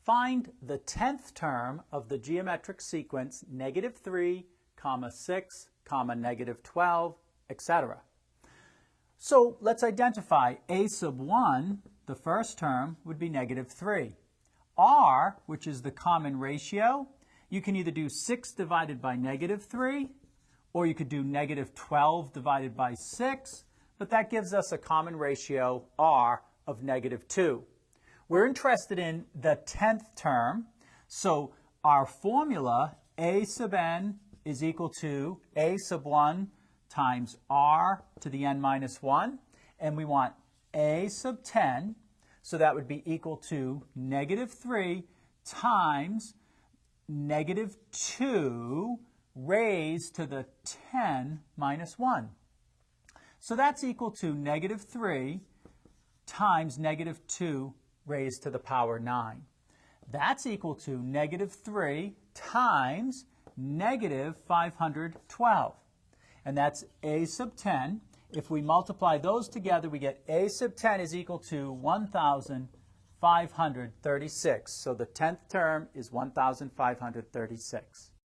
Find the 10th term of the geometric sequence -3, 6, -12, etc. So let's identify a sub 1, the first term, would be -3. R, which is the common ratio, you can either do 6 divided by -3, or you could do -12 divided by 6, but that gives us a common ratio, R, of -2. We're interested in the 10th term, so our formula, a sub n is equal to a sub 1 times r to the n minus 1, and we want a sub 10, so that would be equal to -3 times -2 raised to the 10 minus 1. So that's equal to -3 times -2 raised to the power 9. That's equal to -3 times -512. And that's a sub 10. If we multiply those together, we get a sub 10 is equal to 1,536. So the 10th term is 1,536.